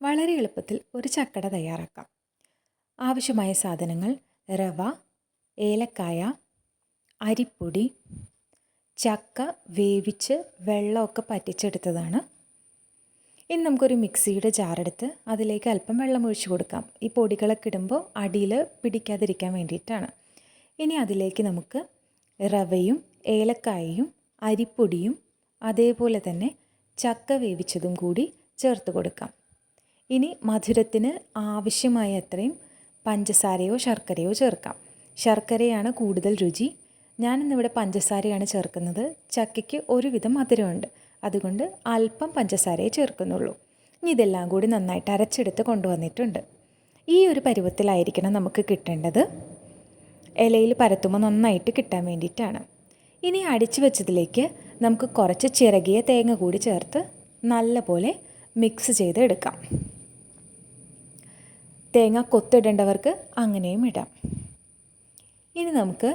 വളരെ എളുപ്പത്തിൽ ഒരു ചക്കട തയ്യാറാക്കാം. ആവശ്യമായ സാധനങ്ങൾ: റവ, ഏലക്കായ, അരിപ്പൊടി, ചക്ക വേവിച്ച് വെള്ളമൊക്കെ പറ്റിച്ചെടുത്തതാണ്. ഇനി നമുക്കൊരു മിക്സിയുടെ ജാറെടുത്ത് അതിലേക്ക് അല്പം വെള്ളം ഒഴിച്ച് കൊടുക്കാം. ഈ പൊടികളൊക്കെ ഇടുമ്പോൾ അടിയിൽ പിടിക്കാതിരിക്കാൻ വേണ്ടിയിട്ടാണ്. ഇനി അതിലേക്ക് നമുക്ക് റവയും ഏലക്കായയും അരിപ്പൊടിയും അതേപോലെ തന്നെ ചക്ക വേവിച്ചതും കൂടി ചേർത്ത് കൊടുക്കാം. ഇനി മധുരത്തിന് ആവശ്യമായ അത്രയും പഞ്ചസാരയോ ശർക്കരയോ ചേർക്കാം. ശർക്കരയാണ് കൂടുതൽ രുചി. ഞാനിന്നിവിടെ പഞ്ചസാരയാണ് ചേർക്കുന്നത്. ചക്കയ്ക്ക് ഒരുവിധം മധുരമുണ്ട്, അതുകൊണ്ട് അല്പം പഞ്ചസാരയെ ചേർക്കുന്നുള്ളൂ. ഇനി ഇതെല്ലാം കൂടി നന്നായിട്ട് അരച്ചെടുത്ത് കൊണ്ടുവന്നിട്ടുണ്ട്. ഈ ഒരു പരുവത്തിലായിരിക്കണം നമുക്ക് കിട്ടേണ്ടത്. ഇലയിൽ പരത്തുമ്പോൾ നന്നായിട്ട് കിട്ടാൻ വേണ്ടിയിട്ടാണ്. ഇനി അടിച്ചു വെച്ചതിലേക്ക് നമുക്ക് കുറച്ച് ചിരകിയ തേങ്ങ കൂടി ചേർത്ത് നല്ലപോലെ മിക്സ് ചെയ്ത് എടുക്കാം. തേങ്ങ കൊത്തിടേണ്ടവർക്ക് അങ്ങനെയും ഇടാം. ഇനി നമുക്ക്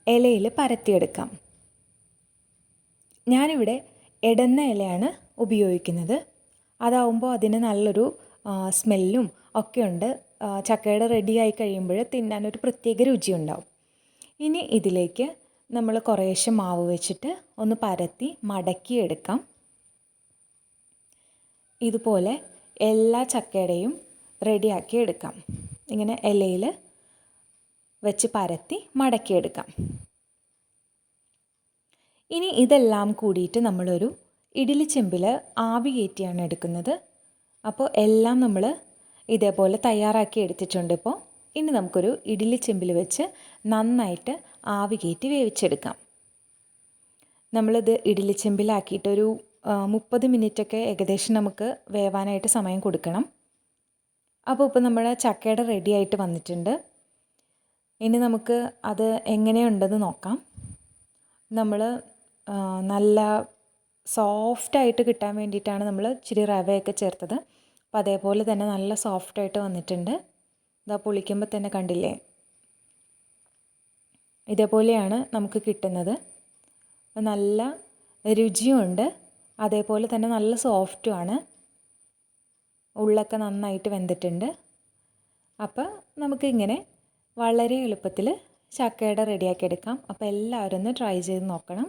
ഇലയിൽ പരത്തിയെടുക്കാം. ഞാനിവിടെ എടന്ന ഇലയാണ് ഉപയോഗിക്കുന്നത്. അതാവുമ്പോൾ അതിന് നല്ലൊരു സ്മെല്ലും ഒക്കെ ഉണ്ട്. ചക്കയുടെ റെഡിയായി കഴിയുമ്പോൾ തിന്നാനൊരു പ്രത്യേക രുചിയുണ്ടാവും. ഇനി ഇതിലേക്ക് നമ്മൾ കുറേശ്ശെ മാവ് വെച്ചിട്ട് ഒന്ന് പരത്തി മടക്കിയെടുക്കാം. ഇതുപോലെ എല്ലാ ചക്കയുടെയും റെഡിയാക്കി എടുക്കാം. ഇങ്ങനെ ഇലയിൽ വെച്ച് പരത്തി മടക്കിയെടുക്കാം. ഇനി ഇതെല്ലാം കൂടിയിട്ട് നമ്മളൊരു ഇഡ്ഡലി ചെമ്പിൽ ആവി കയറ്റിയാണ് എടുക്കുന്നത്. അപ്പോൾ എല്ലാം നമ്മൾ ഇതേപോലെ തയ്യാറാക്കി എടുത്തിട്ടുണ്ട്. ഇപ്പോൾ ഇനി നമുക്കൊരു ഇഡ്ഡലി ചെമ്പിൽ വെച്ച് നന്നായിട്ട് ആവി കയറ്റി വേവിച്ചെടുക്കാം. നമ്മളിത് ഇഡ്ഡലി ചെമ്പിലാക്കിയിട്ടൊരു 30 മിനിറ്റൊക്കെ ഏകദേശം നമുക്ക് വേവാനായിട്ട് സമയം കൊടുക്കണം. അപ്പോൾ ഇപ്പോൾ നമ്മുടെ ചക്കയുടെ റെഡി ആയിട്ട് വന്നിട്ടുണ്ട്. ഇനി നമുക്ക് അത് എങ്ങനെയുണ്ടെന്ന് നോക്കാം. നമ്മൾ നല്ല സോഫ്റ്റായിട്ട് കിട്ടാൻ വേണ്ടിയിട്ടാണ് നമ്മൾ ഇച്ചിരി റവയൊക്കെ ചേർത്തത്. അപ്പോൾ അതേപോലെ തന്നെ നല്ല സോഫ്റ്റായിട്ട് വന്നിട്ടുണ്ട്. ഇതാ പൊളിക്കുമ്പോൾ തന്നെ കണ്ടില്ലേ, ഇതേപോലെയാണ് നമുക്ക് കിട്ടുന്നത്. നല്ല രുചിയുണ്ട്, അതേപോലെ തന്നെ നല്ല സോഫ്റ്റുമാണ്. ഉള്ളൊക്കെ നന്നായിട്ട് വെന്തിട്ടുണ്ട്. അപ്പോൾ നമുക്കിങ്ങനെ വളരെ എളുപ്പത്തിൽ ചക്കയുടെ റെഡിയാക്കി എടുക്കാം. അപ്പോൾ എല്ലാവരും ഒന്ന് ട്രൈ ചെയ്ത് നോക്കണം.